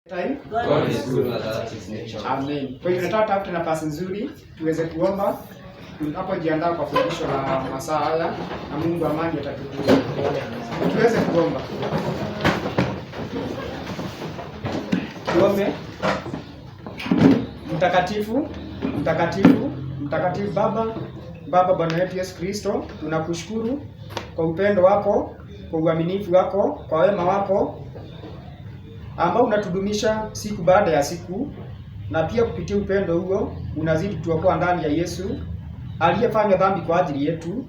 God is good, that is nature. Amen. Kwa hiyo tunataka tafute nafasi nzuri tuweze kuomba tunapojiandaa kwa fundisho la masaa haya, na Mungu amani atatukuza. Tuweze kuomba. Tuombe. Mtakatifu, mtakatifu, mtakatifu Baba Bwana wetu Yesu Kristo, tunakushukuru kwa upendo wako, kwa uaminifu wako, kwa wema wako ambao unatudumisha siku baada ya siku, na pia kupitia upendo huo unazidi tuokoa ndani ya Yesu aliyefanya dhambi kwa ajili yetu,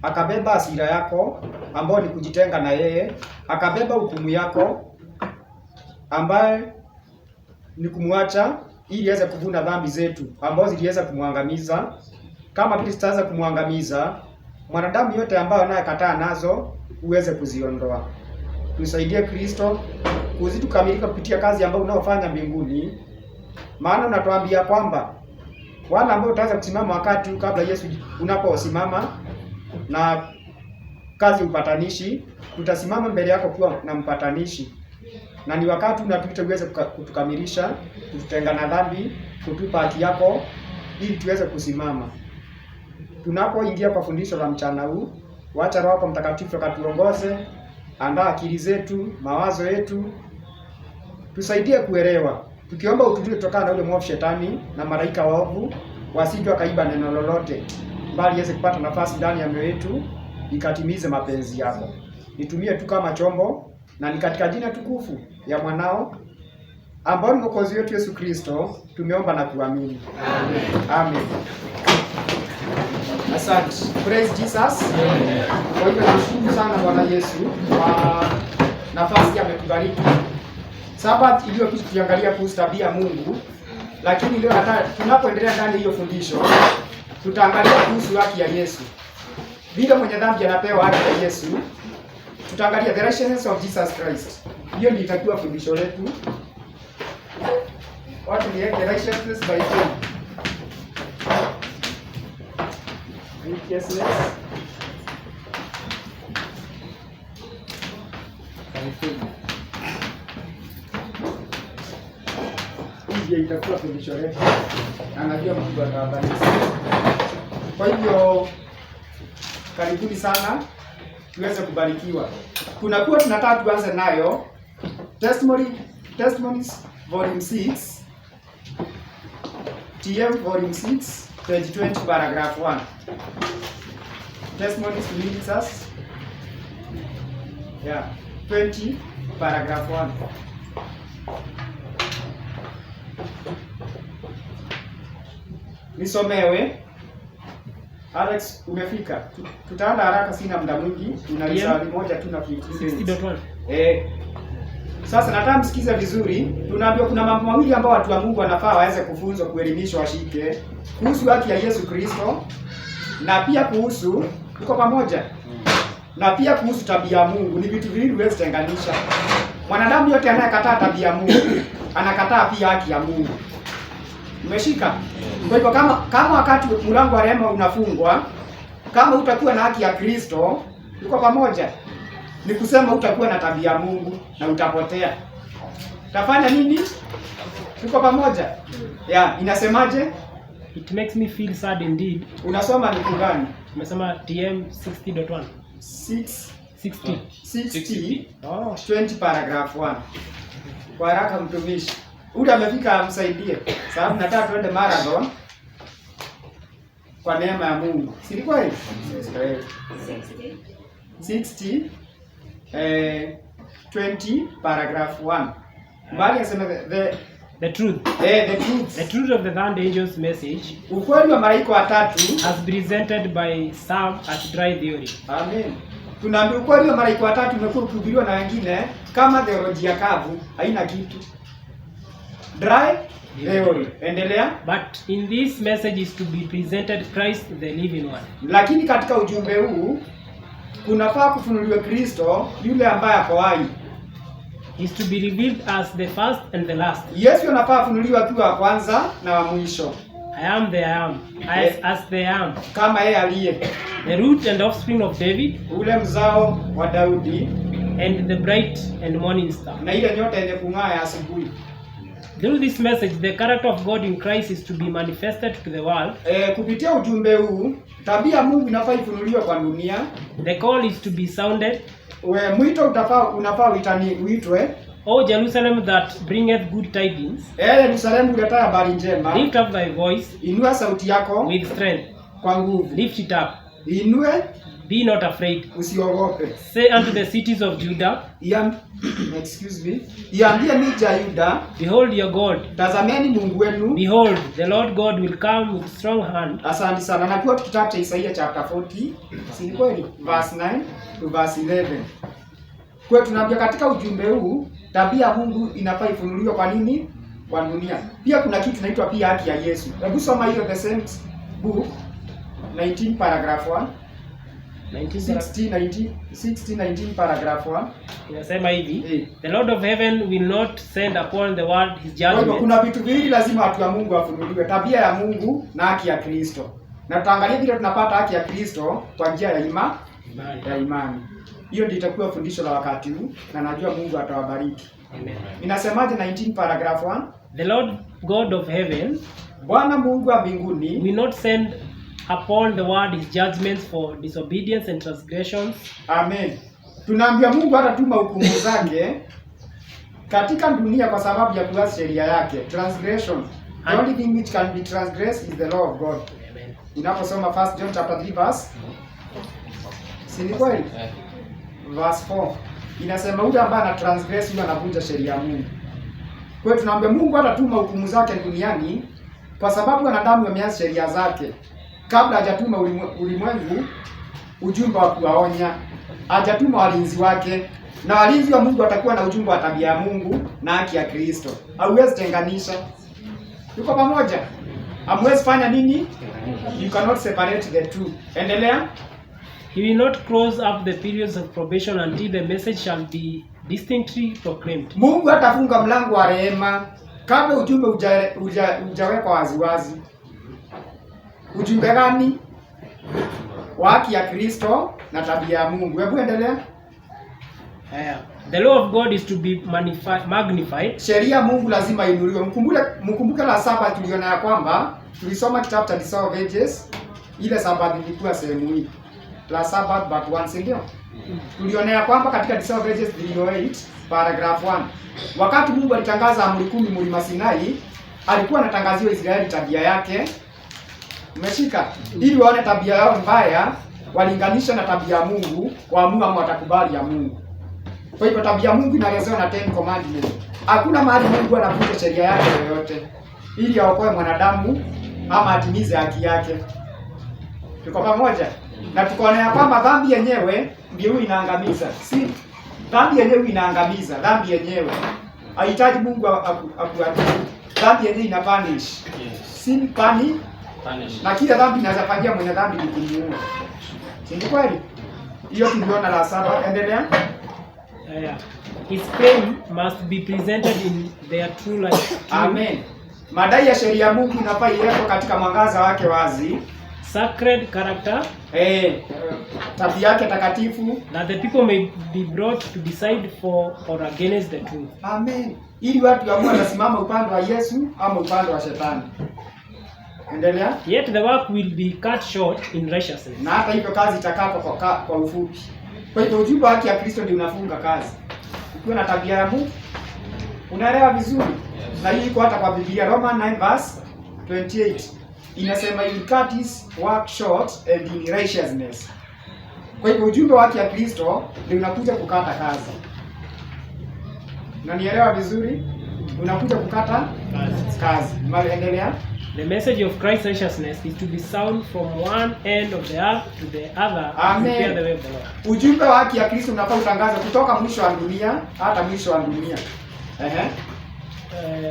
akabeba hasira yako ambao ni kujitenga na yeye, akabeba hukumu yako ambaye ni kumwacha ili aweze kuvuna dhambi zetu ambazo ziliweza kumwangamiza. Kama vile zitaweza kumwangamiza mwanadamu yote ambaye anayekataa nazo, uweze kuziondoa. Tusaidie Kristo kuzidi kukamilika kupitia kazi ambayo unaofanya mbinguni, maana unatuambia kwamba wale ambao utaweza kusimama wakati kabla Yesu unaposimama na kazi upatanishi, tutasimama mbele yako kuwa na mpatanishi, na ni wakati unatuita uweze kutukamilisha, kututenga na dhambi, kutupa haki yako ili tuweze kusimama. Tunapoingia kwa fundisho la mchana huu, wacha Roho Mtakatifu akatuongoze, andaa akili zetu, mawazo yetu, tusaidie kuelewa, tukiomba utulie kutokana na ule mwovu shetani na malaika waovu wasije wakaiba neno lolote, bali iweze kupata nafasi ndani ya mioyo yetu ikatimize mapenzi yako. Nitumie tu kama chombo, na ni katika jina tukufu ya mwanao ambao ni Mwokozi wetu Yesu Kristo tumeomba na kuamini. Amen. Amen. Asante. Praise Jesus. Amen. Kwa hivyo nashukuru sana Bwana Yesu kwa nafasi ametubariki. Sabato iliyopita tuliangalia kuhusu tabia ya Mungu, lakini leo nataka tunapoendelea ndani hiyo fundisho tutaangalia kuhusu haki ya Yesu. Vile mwenye dhambi anapewa haki ya Yesu, tutaangalia the righteousness of Jesus Christ. Hiyo ndio itakuwa fundisho letu. What is the righteousness by faith? Righteousness by faith. Hiyo itakuwa fundisho letu. Anajua Mungu atawabariki. Kwa hivyo karibuni sana tuweze kubarikiwa. Tunataka tuanze nayo Testimonies volume 6, TM volume 6, page 20, paragraph 1. Testimonies to ministers. Yeah, 20, paragraph 1. Nisomewe. Alex, umefika? Tutaanza haraka, sina muda mwingi. Tuna risali moja tu na 15. Sasa nataka msikize vizuri. Tunaambiwa kuna mambo mawili ambayo watu wa Mungu wanafaa waweze kufunzwa, kuelimishwa, washike, kuhusu haki ya Yesu Kristo, na pia kuhusu tuko pamoja, na pia kuhusu tabia ya Mungu. Ni vitu viwili huwezi tenganisha. Mwanadamu yote anayekataa tabia ya Mungu anakataa pia haki ya Mungu. Umeshika? Kwa hivyo kama wakati mlango wa rehema unafungwa, kama utakuwa na haki ya Kristo, tuko pamoja, ni kusema utakuwa na tabia ya Mungu na utapotea. Utafanya nini? Tuko pamoja? Yeah, inasemaje? It makes me feel sad indeed. Unasoma ni kugani? Umesema TM 60.1. 60. Oh, 20 paragraph 1. Kwa haraka mtumishi. Ule amefika amsaidie. Sababu nataka tuende marathon kwa neema ya Mungu. Si ni kweli? 60 20 paragraph 1. Bali asema the truth. The truth. The truth of the third angel's message. Ukweli wa malaika watatu as presented by some as dry theory. Amen. Tunaambiwa ukweli wa malaika watatu umekuwa ukihubiriwa na wengine kama theolojia kavu, haina kitu. Dry theory. Endelea. But in this message is to be presented Christ the living one. Lakini katika ujumbe huu kunafaa kufunuliwa Kristo yule ambaye ako hai. Is to be revealed as the first and the last. Yesu anafaa kufunuliwa tu wa kwanza na wa mwisho. I am the I am. As the I am. Kama yeye aliye. The root and offspring of David. Ule mzao wa Daudi. and the bright and morning star. na ile nyota yenye kung'aa ya asubuhi. Through this message, the character of God in Christ is to be manifested to the world. Kupitia ujumbe huu, tabia ya Mungu inafaa ifunuliwe kwa dunia. The call is to be sounded. Mwito unafaa uitwe. O Jerusalem that bringeth good tidings, Yerusalemu uleta habari njema. lift up thy voice Inua sauti yako with strength. kwa nguvu. Lift it up. Inue, Be not afraid. usiogope. Say unto the cities of Judah, Iambie miji ya Yuda, behold your God. tazameni Mungu wenu. Behold, the Lord God will come with strong hand. Asante sana. Na kwa kitabu cha Isaia chapter 40, si kweli? Verse 9 to verse 11. Kwa tunaambia katika ujumbe huu, tabia ya Mungu inafaa ifunuliwe kwa nini? Kwa dunia. Pia kuna kitu inaitwa pia haki ya Yesu. Hebu soma hiyo the same book 19 paragraph 1. 16 paragraph 1. Inasema hivi, the Lord of heaven will not send upon the world his Kwa hivyo judgment. kuna vitu viwili lazima watu wa Mungu wafunuliwe, tabia ya Mungu na haki ya Kristo. Na tutaangalia vile tunapata haki ya Kristo kwa njia ya imani. Hiyo ndio itakuwa fundisho la wakati huu na najua Mungu atawabariki. Amen. Inasemaje 19 paragraph 1? The Lord God of heaven Bwana Mungu wa mbinguni will not send upon the world his judgments for disobedience and transgressions. Amen. Tunaambia Mungu hatatuma hukumu zake katika dunia kwa sababu ya kuasi sheria yake. Transgression. The only thing which can be transgressed is the law of God. Amen. Unaposoma 1 John chapter 3 verse si ni kweli? Verse 4. Inasema yule ambaye ana transgress yule anavunja sheria ya Mungu. Kwa hiyo tunaambia Mungu hatatuma hukumu zake duniani kwa sababu wanadamu wameasi sheria zake. Kabla hajatuma ulimwengu ujumbe wa kuwaonya, hajatuma walinzi wake, na walinzi wa Mungu watakuwa na ujumbe wa tabia ya Mungu na haki ya Kristo. Hauwezi tenganisha. Tuko pamoja? Hamwezi fanya nini? You cannot separate the two. Endelea. He will not close up the periods of probation until the message shall be distinctly proclaimed. Mungu hatafunga mlango wa rehema kabla ujumbe hujawekwa waziwazi. Ujumbe gani? Wa haki ya Kristo na tabia ya Mungu. Hebu endelea. The law of God is to be magnified. Sheria ya Mungu lazima inuliwe. Mkumbuke la saba tuliona ya kwamba tulisoma kitabu cha Disciple of Ages, ile Sabbath ilikuwa sehemu hii. La Sabbath but once ndio. Tuliona ya kwamba katika Disciple of Ages 308 paragraph 1. Wakati Mungu alitangaza amri 10 mlima Sinai, alikuwa anatangazia Israeli tabia yake. Umeshika? Ili waone tabia yao mbaya, walinganisha na tabia ya Mungu, waamua ama watakubali ya Mungu. Kwa hivyo tabia ya Mungu inaelezewa na 10 commandments. Hakuna mahali Mungu anavunja sheria yake yoyote ili aokoe mwanadamu ama atimize haki yake. Tuko pamoja? Na tukaona kwamba dhambi yenyewe ndio inaangamiza. Si dhambi yenyewe inaangamiza, dhambi yenyewe haihitaji Mungu akuadhibu. Dhambi yenyewe ina punish. Sin punish. Na kila dhambi inaweza fanyia mwenye dhambi ni kumuua. Si kweli? Hiyo tuliona la saba. Endelea. His claim must be presented in their true light. Amen. Madai ya sheria ya Mungu inafaa iwekwe katika mwangaza wake wazi. Sacred character. Tabia yake takatifu. That the people may be brought to decide for or against the truth. Amen. Ili watu waamue watasimama upande wa Yesu ama upande wa Shetani. Endelea. Yet the work will be cut short in righteousness. Na hata hivyo kazi itakatwa kwa ufupi. Kwa hivyo ujumbe wa haki ya Kristo ndio unafunga kazi. Ukiwa na tabia ya Mungu, unaelewa vizuri. Na hii iko hata kwa Biblia, Roman 9 verse 28. Inasema you cut his work short and in righteousness. Kwa hivyo ujumbe wa haki ya Kristo ndio unakuja kukata kazi. Unanielewa vizuri? Unakuja kukata kazi. Mali endelea. The message of Christ's righteousness is to be sound from one end of the earth to the other. Amen. To prepare the way of the Lord. Ujumbe wa haki ya Kristo unafaa utangazwe kutoka mwisho wa dunia hata mwisho wa dunia.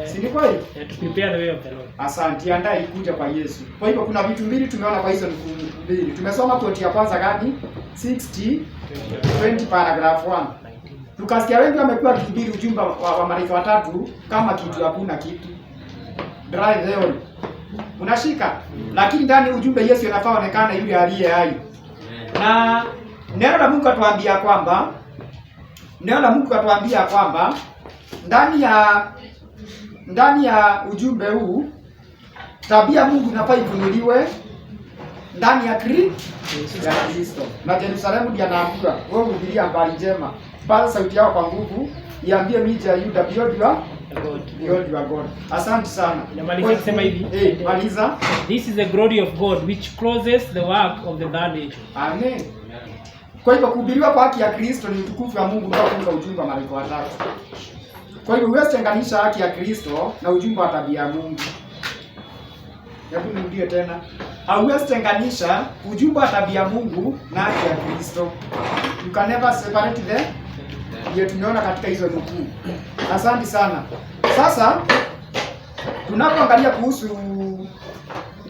Si ni kweli? To prepare the way of the Lord. Asante, andaa ikuja kwa Yesu. Kwa hivyo kuna vitu mbili tumeona kwa hizo mbili. Tumesoma quote ya kwanza gani? 20 paragraph 1. Tukasikia wengi wamekuwa kihubiri ujumbe wa malaika watatu kama kitu hakuna kitu. Dry theory. Unashika? Lakini ndani ujumbe Yesu anafaa onekana yule aliye hai. Na neno la Mungu atuambia kwamba neno la Mungu katuambia kwamba ndani ya ujumbe huu tabia Mungu inafaa ifunuliwe ndani ya Kristo. Na Yerusalemu ndiye anaambiwa, wewe hubiria habari njema, paza sauti yako kwa nguvu, iambie miji ya Yuda, behold your God. Asante sana. Namaliza kusema hivi. Maliza. This is the glory of God which closes the work of the third angel. Amen. Kwa hivyo kuhubiriwa kwa haki ya Kristo ni utukufu wa Mungu ndio kufunga ujumbe wa malaika watatu. Kwa hivyo huwezi tenganisha haki ya Kristo na ujumbe wa tabia ya Mungu. Hebu nirudie tena. Hauwezi tenganisha ujumbe wa tabia ya Mungu na haki ya Kristo. You can never separate them. Ndio tumeona katika hizo nukuu. Asante sana. Sasa tunapoangalia kuhusu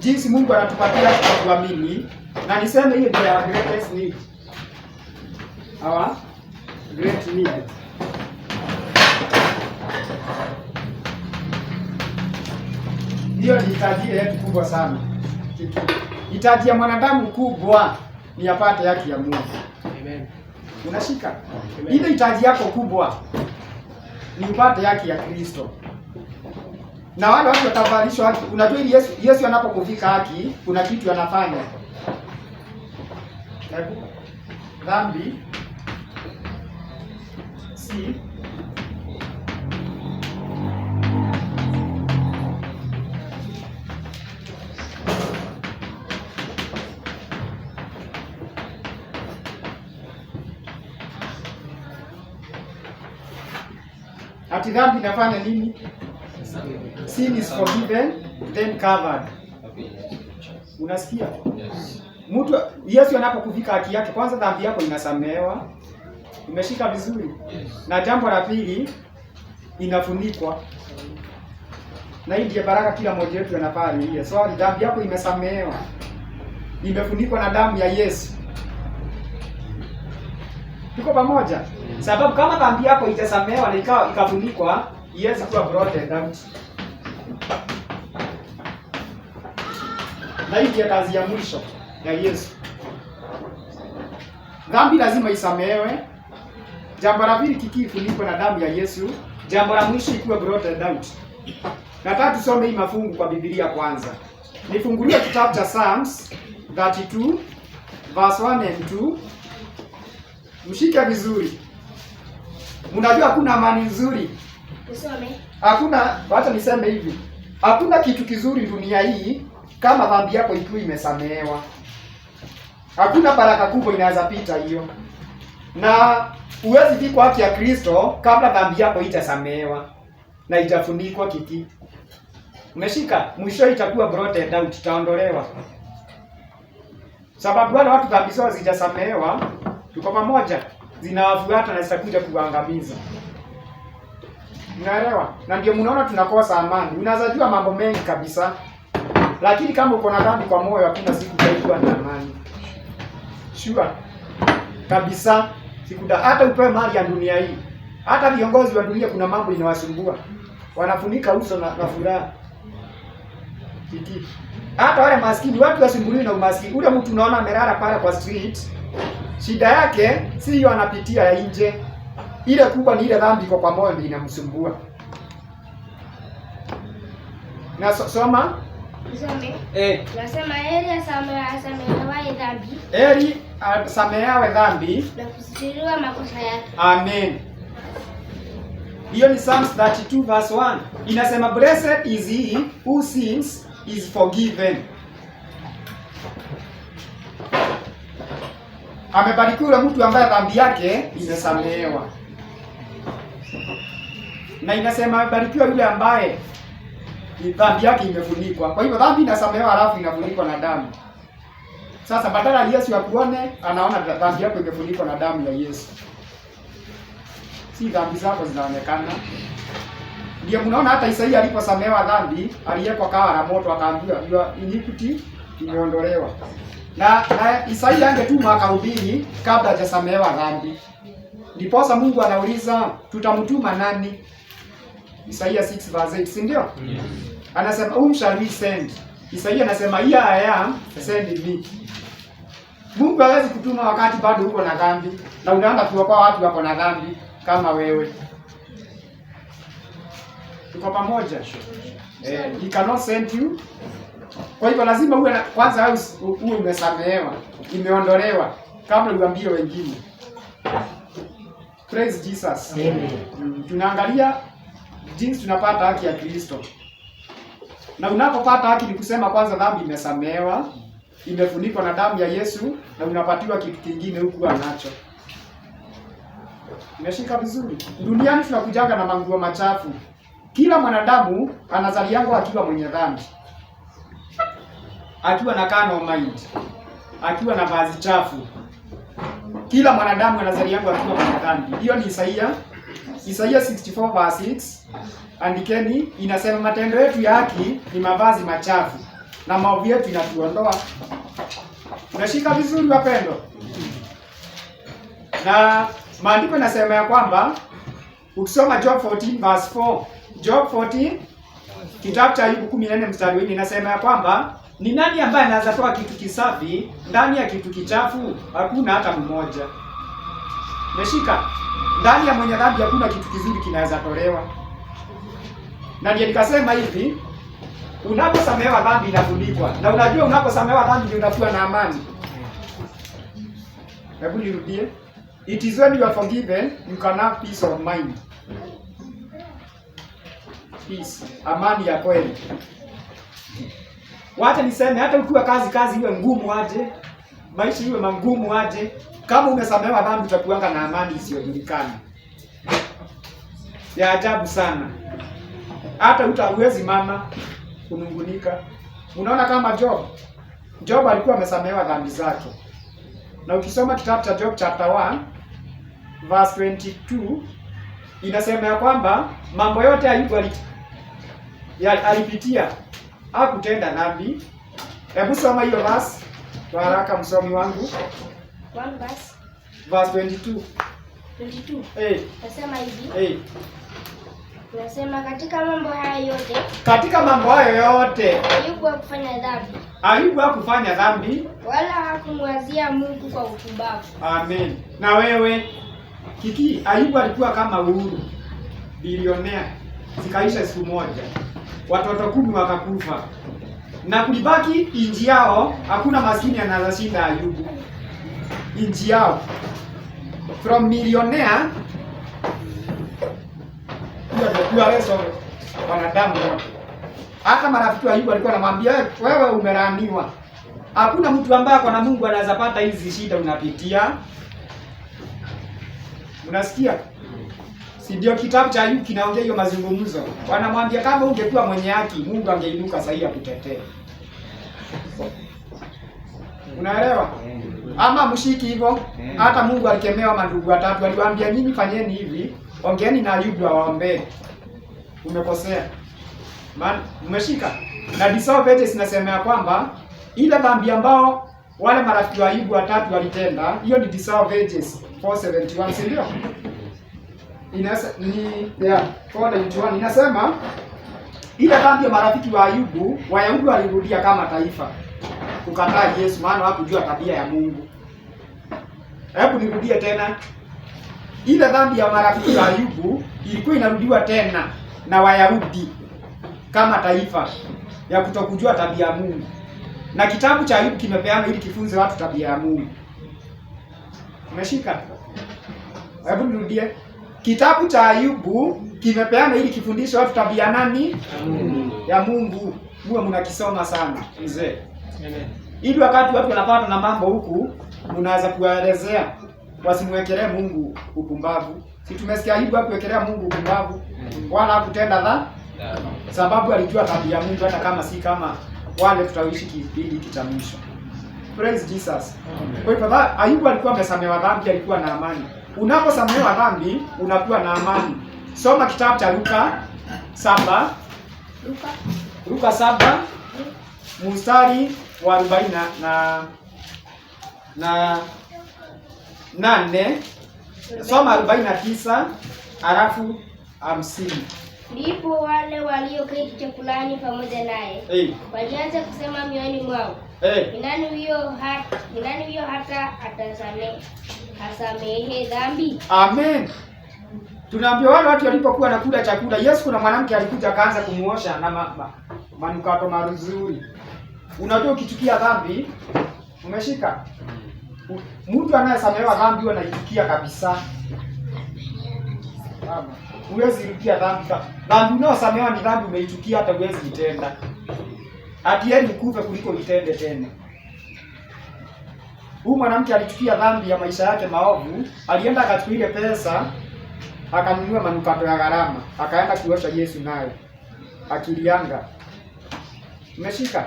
jinsi Mungu anatupatia kuamini, na niseme hiyo ndio ya greatest need. Our great need. Hiyo ni hitaji yetu kubwa sana. Hitaji ya mwanadamu kubwa ni apate haki ya Mungu. Amen. Unashika? Ile hitaji yako kubwa ni upate haki ya Kristo. Na wale watu watavalishwa haki. Unajua ili Yesu anapokuvika haki, kuna kitu anafanya. Dhambi si ati dhambi inafanya nini? Sin is forgiven then covered. Unasikia? Mtu Yesu anapokuvika haki yake, kwanza dhambi yako inasamehewa. Umeshika vizuri? Na jambo la pili inafunikwa. Na hii ndiyo baraka kila mmoja wetu anafaa aliye. So dhambi yako imesamehewa. Imefunikwa na damu ya Yesu. Tuko pamoja? Sababu kama dhambi yako itasamehewa na ikafunikwa, Yesu kuwa blotted out. Na hii ndiyo kazi ya mwisho ya Yesu. Dhambi lazima isamehewe. Jambo la pili kikifunikwa na damu ya Yesu, jambo la mwisho ikuwe blotted out. Nataka tusome hii mafungu kwa Biblia kwanza. Nifungulie kitabu cha Psalms 32 verse 1 and 2. Mshike vizuri. Mnajua hakuna amani nzuri. Usome. Hakuna, wacha niseme hivi. Hakuna kitu kizuri dunia hii kama dhambi yako ikiwa imesamehewa. Hakuna baraka kubwa inaweza pita hiyo. Na uwezi fikwa haki ya Kristo kabla dhambi yako itasamehewa na itafunikwa kiki. Umeshika? Mwisho itakuwa blotted out, itaondolewa. Sababu wale watu dhambi zao zijasamehewa, tuko pamoja, zinawafuata na zitakuja kuangamiza. Unaelewa? Na ndio mnaona tunakosa amani. Unaweza jua mambo mengi kabisa, lakini kama uko na dhambi kwa moyo, hakuna siku utakuwa na amani. Sure. Kabisa. Hata upewe mali ya dunia hii. Hata viongozi wa dunia kuna mambo inawasumbua. Wanafunika uso na furaha. Kiki. Hata wale maskini, watu wasumbuliwi na umaskini. Ule mtu unaona amelala pale kwa street, shida yake si hiyo anapitia ya nje. Ile kubwa ni ile dhambi iko kwa moyo ndio inamsumbua. Na soma? Usome. Nasema heri asamehewaye dhambi. Heri asamehewaye dhambi Na kusitiriwa makosa yake. Amen. Hiyo ni Psalms 32 verse 1. Inasema blessed is he who sins is forgiven. Amebarikiwa mtu ambaye dhambi yake imesamehewa. Na inasema amebarikiwa yule ambaye dhambi yake imefunikwa. Kwa hivyo dhambi inasamehewa alafu inafunikwa na damu. Sasa badala ya Yesu akuone, anaona dhambi yako imefunikwa na damu ya Yesu. Si dhambi zako zinaonekana. Ndio mnaona hata Isaia aliposamehewa dhambi, aliyekwa kawa la moto akaambiwa your iniquity imeondolewa. Na Isaia angetuma akahubiri kabla hajasamehewa dhambi. Ndiposa Mungu anauliza tutamtuma nani? Isaia 6 verse 8, si ndio? Yes. Anasema whom shall we send? Isaia anasema here I am, send me. Mungu hawezi kutuma wakati bado uko na dhambi na unaanza kuokoa watu wako na dhambi. kama wewe. Tuko pamoja? He cannot send you. Kwa hivyo lazima uwe kwanza uwe umesamehewa, imeondolewa kabla uambie wengine. Praise Jesus. Amen. Tunaangalia jinsi tunapata haki ya Kristo. Na unapopata haki ni kusema kwanza dhambi imesamehewa, imefunikwa na damu ya Yesu na unapatiwa kitu kingine huku anacho. Umeshika vizuri? Duniani tunakujanga na manguo machafu. Kila mwanadamu anazaliwa akiwa mwenye dhambi. Akiwa na carnal mind. Akiwa na vazi chafu. Kila mwanadamu anazaliwa akiwa mwenye dhambi. Hiyo ni Isaia 64 verse 6. Andikeni, inasema matendo yetu ya haki ni mavazi machafu na maovu yetu inatuondoa. Unashika vizuri wapendo? Na maandiko yanasema ya kwamba ukisoma Job 14 verse 4, Job 14 kitabu cha Ayubu 14 mstari 4 inasema ya kwamba ni nani ambaye anaweza toa kitu kisafi ndani ya kitu kichafu? Hakuna hata mmoja. Umeshika? Ndani ya mwenye dhambi hakuna kitu kizuri kinaweza tolewa. Na ndiye nikasema hivi, unaposamehewa dhambi inafunikwa. Na unajua unaposamehewa dhambi ndio unakuwa na amani. Hebu nirudie. It is when you are forgiven, you can have peace of mind. Peace, amani ya kweli. Wacha niseme hata ukiwa kazi iwe ngumu aje, maisha iwe magumu aje, kama umesamehewa dhambi utakuanga na amani isiyojulikana. Ya ajabu sana. Hata utawezi mama kunungunika. Unaona kama Job alikuwa amesamehewa dhambi zake. Na ukisoma kitabu cha Job chapter 1 verse 22 inasema ya kwamba mambo yote Ayubu alipitia hakutenda dhambi. Hebu soma hiyo verse kwa haraka msomi wangu. 1 verse 22. 22. Nasema hivi. Nasema katika mambo haya yote. Katika mambo hayo yote Ayubu hakufanya dhambi. Ayubu hakufanya dhambi Wala hakumwazia Mungu kwa upumbavu. Amen. Na wewe Kiki, Ayubu alikuwa kama Uhuru, bilionea. Zikaisha siku moja. Watoto 10 wakakufa. Na kulibaki inji yao, hakuna maskini anazashinda Ayubu. Inji yao. From millionaire kuwa reso wanadamu wote. Hata marafiki wa Ayubu walikuwa wanamwambia wewe umelaaniwa. Hakuna mtu ambaye ako na Mungu anaweza pata hizi shida unapitia. Unasikia? Si ndio kitabu cha Ayubu kinaongea hiyo mazungumzo. Wanamwambia kama ungekuwa mwenye haki, Mungu angeinuka sahihi akutetee. Unaelewa? Ama mshiki hivyo. Hata Mungu alikemewa mandugu watatu, aliwaambia nyinyi fanyeni hivi, ongeeni na Ayubu awaombee. Umekosea. Umeshika? Na disobedience inasema ya kwamba ile dhambi ambao wale marafiki wa Ayubu watatu walitenda, hiyo ni disobedience 471, si ndio? Yeah, 491 inasema ile dhambi ya marafiki wa Ayubu, Wayahudi walirudia kama taifa kukataa Yesu, maana hawakujua tabia ya Mungu. Hebu nirudie tena. Ile dhambi ya marafiki wa Ayubu ilikuwa inarudiwa tena na Wayahudi kama taifa ya kutokujua tabia ya Mungu. Na kitabu cha Ayubu kimepeana ili kifunze watu tabia ya Mungu. Umeshika? Hebu nirudie. Kitabu cha Ayubu kimepeana ili kifundishe watu tabia nani? Ya Mungu. Muwe mnakisoma sana, mzee. Ili wakati watu wanapata na mambo huku, mnaweza kuwaelezea wasimwekelee Mungu upumbavu. Si tumesikia Ayubu hakuwekelea Mungu upumbavu wala hakutenda dhambi, sababu alijua tabia ya Mungu, hata kama si kama wale tutaishi kipindi hiki cha mwisho. Praise Jesus. Kwa hivyo Ayubu alikuwa amesamehewa dhambi, alikuwa na amani. Unaposamehewa dhambi unakuwa na amani. Soma kitabu cha Luka 7. Luka 7 mstari wa 40 na 8. Soma 49 alafu 50. Ndipo wale walioketi chakulani pamoja naye walianza kusema mioyoni mwao, ni nani huyo hata asamehe dhambi? Amen. Tunaambia wale watu walipokuwa nakula chakula, Yesu kuna mwanamke alikuja akaanza kumuosha na manukato mazuri. Unajua ukichukia dhambi, umeshika. Mtu anayesamehewa dhambi huwa anaichukia kabisa. Huwezi rudia dhambi. Dhambi unayosamehewa ni dhambi umeichukia hata huwezi itenda. Hatieni ukufe kuliko itende tena. Huyu mwanamke alichukia dhambi ya maisha yake maovu, alienda akachukua ile pesa, akanunua manukato ya gharama, akaenda kuosha Yesu nayo. Akilianga. Umeshika?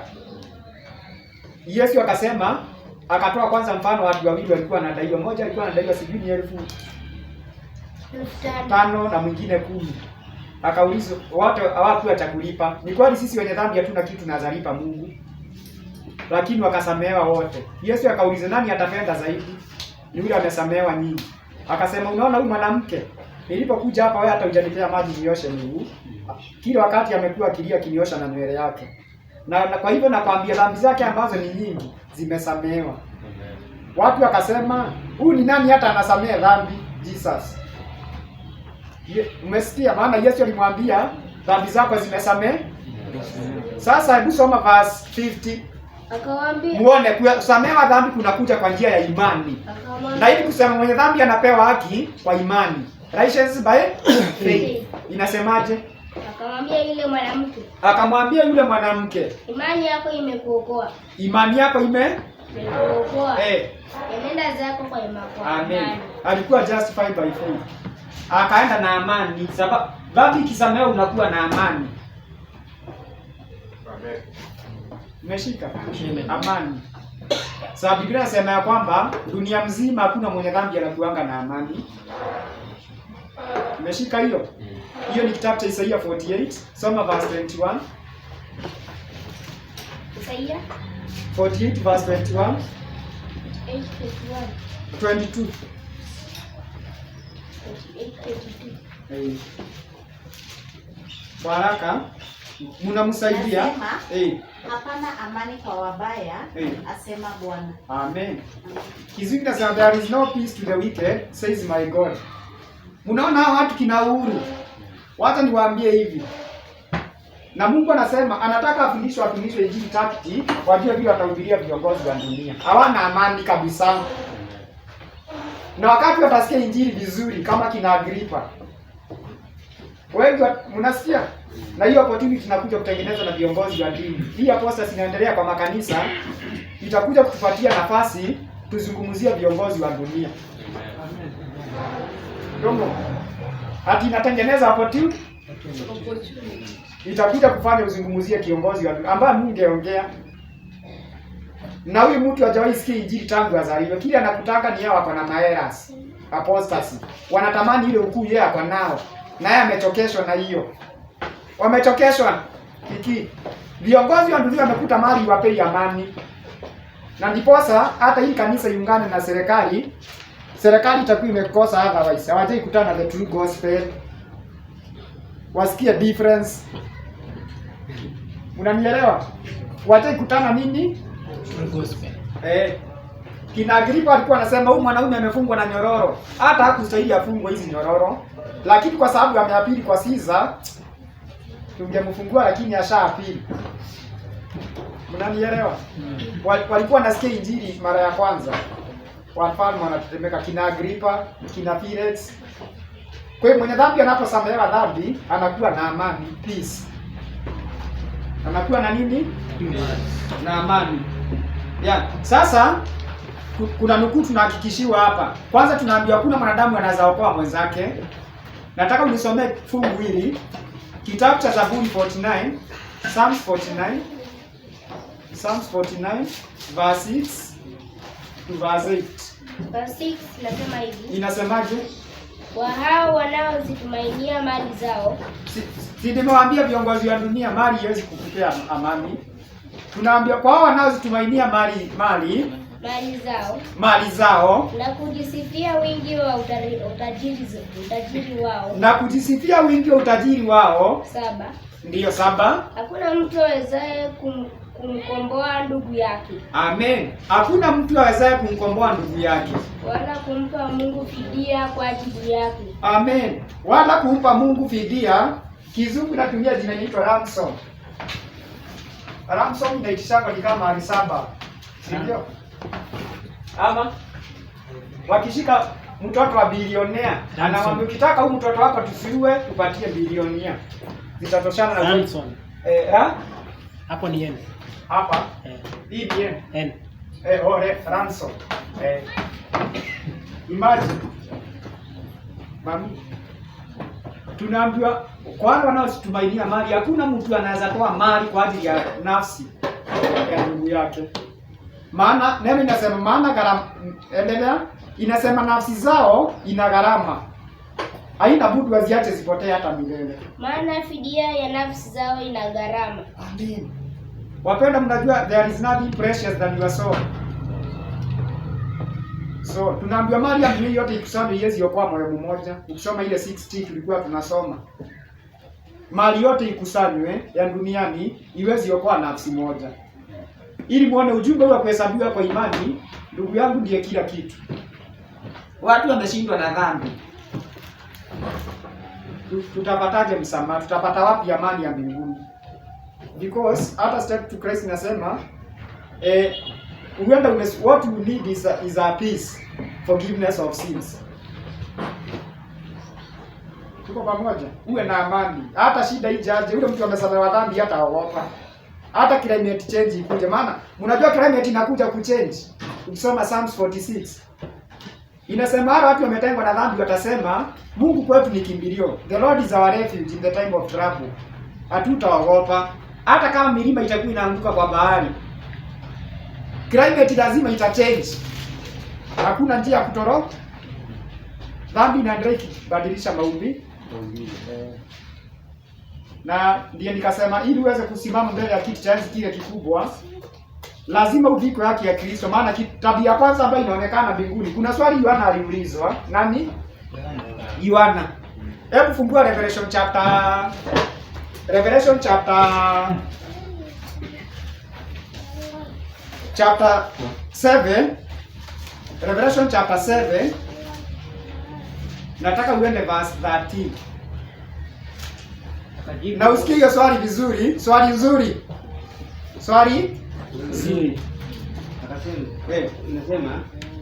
Yesu akasema, akatoa kwanza mfano watu wawili walikuwa wanadaiwa. Mmoja alikuwa anadaiwa sijui 5,000 na mwingine 10. Akaulizwa wote hawakuwa cha kulipa. Ni kweli sisi wenye dhambi hatuna kitu tunazalipa Mungu. Lakini wakasamehewa wote. Yesu akauliza nani atapenda zaidi? Ni yule amesamehewa nyingi. Akasema unaona huyu mwanamke nilipokuja hapa wewe hata hujanipea maji nioshe miguu. Kila wakati amekuwa akilia kiniosha na nywele yake. Na kwa hivyo nakwambia dhambi zake ambazo ni nyingi zimesamehewa. Watu wakasema, huyu ni nani hata anasamehe dhambi? Jesus. Umesikia maana Yesu alimwambia dhambi zako zimesamehe. Sasa hebu soma verse 50. Akawaambia, muone kusamehewa dhambi kunakuja kwa njia ya imani. Na ili kusema mwenye dhambi anapewa haki kwa imani. Righteousness by faith. Inasemaje? Akamwambia yule mwanamke, imani yako imekuokoa. Imani yako imekuokoa. Nenda zako kwa imani. Amen. Alikuwa justified by faith. Akaenda na amani, sababu dhambi ikisamehewa unakuwa na amani. Amen. Umeshika? Amani. Sababu Biblia inasema ya kwamba dunia mzima hakuna mwenye dhambi anakuanga na amani. Umeshika hiyo? Hiyo ni kitabu cha Isaiah 48, soma verse 21. Isaiah 48 verse 21. 22. Baraka mnamsaidia. Hapana amani kwa wabaya, asema Bwana. Amen. Kizungu kinasema there is no peace to the wicked, says my God. Mnaona hao watu kina uhuru. Wacha niwaambie hivi. Na Mungu anasema anataka afundishwe injili tactic, wajue vile watahubiria viongozi wa dunia. Hawana amani kabisa. Na wakati watasikia injili vizuri kama kina Agripa. Wengi mnasikia? Na hiyo opportunity inakuja kutengenezwa na viongozi wa dini. Hii apostasy inaendelea kwa makanisa, itakuja kutupatia nafasi tuzungumzie viongozi wa dunia. Amen. Hati inatengeneza opportunity. Itakuja kufanya uzungumzie kiongozi wa dunia ambaye mungeongea. Na huyu mtu hajawahi sikia injili tangu azaliwe. Kile anakutaka ni yeye wako na maeras. Apostasy. Wanatamani ile ukuu yeye ako nao. Na yeye amechokeshwa na hiyo. Wamechokeshwa. Kiki. Viongozi wa dunia wamekuta mali wapei amani. Na ndiposa hata hii kanisa iungane na serikali. Serikali itakuwa imekosa otherwise. Hawajai kutana na the true gospel. Wasikie difference. Unanielewa? Hawajai kutana nini? True gospel. Kina Agripa alikuwa anasema huyu mwanaume amefungwa na nyororo. Hata hakustahili afungwe hizi nyororo. Lakini kwa sababu ameapili kwa Caesar, tungemfungua lakini ashaapili. Mnanielewa? Walikuwa nasikia injili mara ya kwanza. Wafalme wanatetemeka, kina Agripa, kina Felix. Kwa hiyo mwenye dhambi anaposamehewa dhambi, anakuwa na amani, peace. Anakuwa na nini? Na amani. Yeah. Sasa kuna nukuu tunahakikishiwa hapa. Kwanza tunaambiwa kuna mwanadamu anaweza okoa mwenzake. Nataka unisomee fungu hili. Kitabu cha Zaburi 49, Psalms 49. Psalms 49 verse 6 to verse 8. Verse 6 nasema hivi. Inasemaje? Kwa hao wanaozitumainia mali zao. Si nimewaambia viongozi wa dunia mali haiwezi kukupea amani. Tunaambia kwa hao wanaozitumainia mali zao na kujisifia wingi wa utajiri wao. Na kujisifia wingi wa utajiri wao. 7. Ndiyo 7. Hakuna mtu awezaye kumkomboa ndugu yake. Amen. Hakuna mtu awezaye kumkomboa ndugu yake. Wala kumpa Mungu fidia kwa ajili yake. Amen. Wala kumpa Mungu fidia, kizungu natumia jina inaitwa ransom. Ransom inaitishanga ni kama alisaba. Si ndio? Ama wakishika mtoto wa bilionea, anamwambia ukitaka huyu mtoto wako tusiue, tupatie bilionea. Zitatoshana na Ransom. Hapo ni yen. Hapa. Hii ni yen. Ransom. Imagine. Mami. Tunaambiwa kwa wale wanaotumainia mali, hakuna mtu anaweza toa mali kwa ajili ya nafsi ya ndugu yake. Maana neno inasema maana gharama, endelea, inasema nafsi zao ina gharama. Haina budi waziache zipotee hata milele. Maana fidia ya nafsi zao ina gharama. Amen. Wapenda, mnajua there is nothing precious than your soul. So, tunaambiwa mali ya dunia yote ikusanywe iwezi okoa moyo mmoja. Ukisoma ile 60 tulikuwa tunasoma. Mali yote ikusanywe ya duniani iwezi okoa nafsi moja. Ili muone ujumbe wa kuhesabiwa kwa imani, ndugu yangu, ndiye kila kitu. Watu wameshindwa na dhambi. Tutapataje msamaha? Tutapata wapi amani ya mbinguni? Because hata Step to Christ inasema what you need is a peace, forgiveness of sins. Tuko pamoja? Uwe na amani. Hata shida ijaje, ule mtu amesamehewa dhambi hata haogopa. Hata climate change ikuje, maana mnajua climate inakuja kuchange. Ukisoma Psalms 46 inasema hata watu wametengwa na dhambi watasema Mungu kwetu ni kimbilio. The Lord is our refuge in the time of trouble. Hatutaogopa. Hata kama milima itakuwa inaanguka kwa bahari, climate lazima itachange. Hakuna njia ya kutoroka. Dhambi inaendelea kubadilisha maumbi. Na ndiye nikasema ili uweze kusimama mbele ya kiti cha enzi kile kikubwa, lazima uvikwe haki ya Kristo. Maana tabia kwanza ambayo inaonekana mbinguni. Kuna swali Yohana aliulizwa. Nani? Yohana. Hebu fungua Revelation chapter 7. Revelation chapter 7. Nataka uende verse 13. Na usikie hiyo swali vizuri, swali nzuri. Swali nzuri. Akasema, inasema,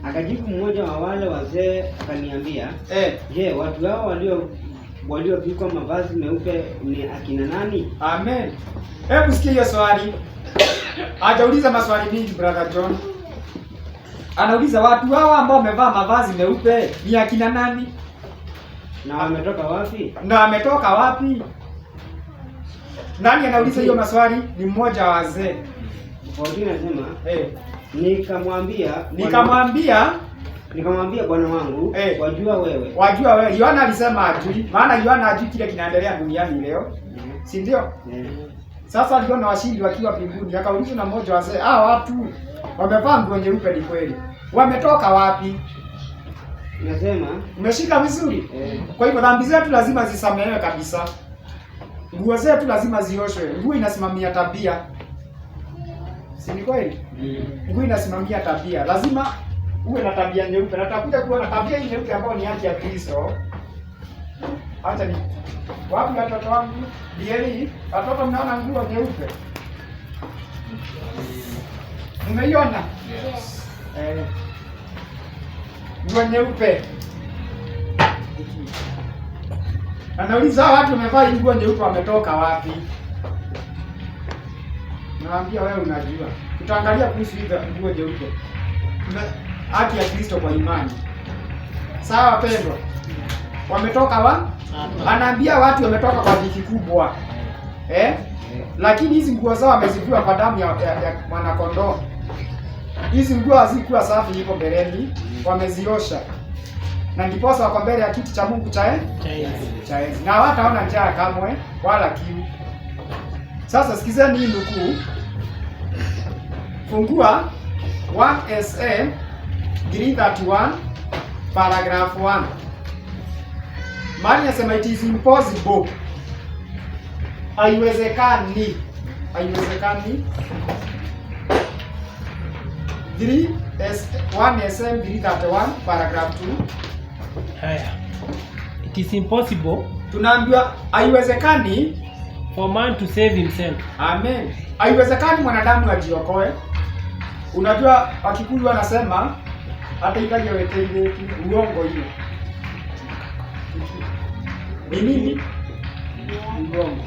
akajibu mmoja wa wale wazee akaniambia, je, watu hao waliovikwa mavazi meupe ni akina nani? Amen. Hebu sikia hiyo swali. Hajauliza maswali mingi brother John. Anauliza watu hao ambao wamevaa mavazi meupe ni akina nani? Na wametoka wapi? Nani anauliza hiyo maswali? Ni mmoja wa wazee. Kwa hiyo nasema, nikamwambia bwana wangu, wajua wewe. Yohana alisema ajui, maana Yohana ajui kile kinaendelea duniani leo. Si ndio? Sasa aliona washindi wakiwa mbinguni, akaulizwa na mmoja wa wazee, watu wamevaa nguo nyeupe ni kweli. Wametoka wapi? Nasema, umeshika vizuri? Kwa hivyo dhambi zetu lazima zisamehewe kabisa. Nguo zetu lazima zioshwe. Nguo inasimamia tabia. Si ni kweli? Nguo inasimamia tabia. Lazima uwe na tabia nyeupe. Natakuja kuwa na tabia nyeupe ambayo ni haki ya Kristo. Acha ni wapi watoto wangu? Dieli, watoto mnaona nguo nyeupe? Umeiona? Yes. Nguo nyeupe. Anauliza watu wamevaa nguo nyeupe wametoka wapi? Naambia wewe unajua. Tutaangalia kuhusu hizo nguo nyeupe. Haki ya Kristo kwa imani. Sawa pendwa. Wametoka wapi? Anaambia watu wametoka kwa dhiki kubwa. Lakini hizi nguo zao wamezivua kwa damu ya mwana kondoo. Hizi nguo hazikuwa safi hipo mbeleni, wameziosha. Na ndiposa wako mbele ya kiti cha Mungu cha enzi. Na hawataona njaa kamwe wala kiu. Sasa sikizeni hii nukuu. Fungua 1 SA 331 paragraph 1. Mali nasema it is impossible. Haiwezekani. 1 SM 331 paragraph 2. Haya. It is impossible tunaambiwa haiwezekani for man to save himself. Amen. Haiwezekani mwanadamu ajiokoe. Unajua Wakikuyu wanasema hata ikaje weteile uongo hiyo. Ni nini? Uongo.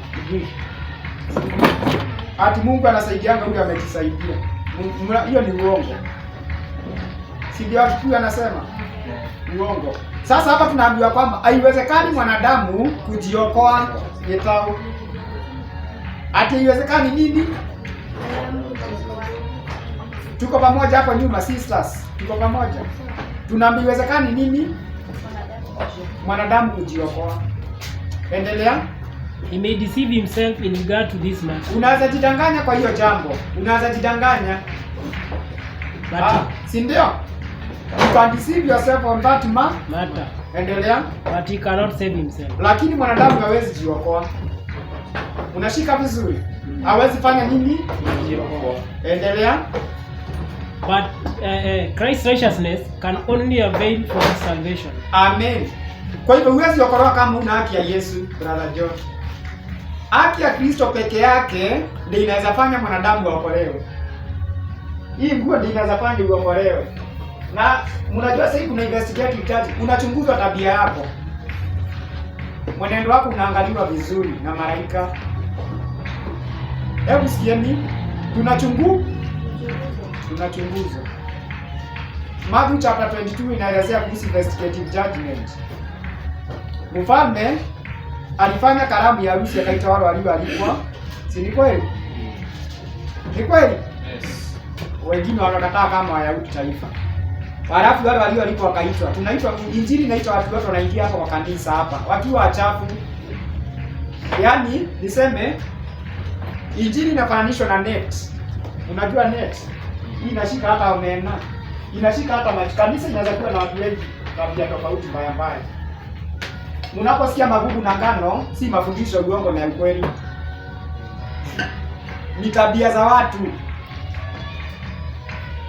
Ati Mungu anasaidianga yule amejisaidia. Hiyo ni uongo. Si ndio Wakikuyu anasema? Uongo. Sasa hapa tunaambiwa kwamba haiwezekani mwanadamu kujiokoa yetao. Ati haiwezekani nini? Tuko pamoja hapo nyuma sisters. Tuko pamoja. Tunaambiwa haiwezekani nini? Mwanadamu kujiokoa. Endelea. He may deceive himself in regard to this matter. Unaweza jidanganya kwa hiyo jambo. Unaweza jidanganya. Si ndio? You can deceive yourself on that matter. Endelea. But he cannot save himself. Lakini mwanadamu hawezi jiokoa. Unashika vizuri? Hawezi fanya nini? Jiokoa. Endelea. But Christ's righteousness can only avail for his salvation. Amen. Kwa hivyo huwezi okolewa kama una haki ya Yesu, brother John. Haki ya Kristo peke yake ndio inaweza fanya mwanadamu aokolewe. Hii nguo ndio inaweza fanya uokolewe. Na mnajua sasa kuna investigative judge, unachunguzwa tabia yako. Mwenendo wako unaangaliwa vizuri na malaika. Hebu sikieni, tunachunguzwa. Matthew chapter 22 inaelezea kuhusu investigative judgment. Mfalme alifanya karamu ya harusi akaita wale walioalikwa. Si ni kweli? Ni kweli? Yes. Wengine wakakataa kama Wayahudi taifa. Halafu wale walioalikwa wakaitwa. Tunaitwa injili inaitwa watu wote wanaingia hapa kwa kanisa hapa wakiwa wachafu. Yaani niseme injili inafananishwa na net. Unajua net? Hii inashika hata omena. Inashika hata maji. Kanisa inaweza kuwa na watu wengi tabia tofauti mbaya mbaya. Mnaposikia magugu na ngano, si mafundisho uongo na ukweli. Ni tabia za watu.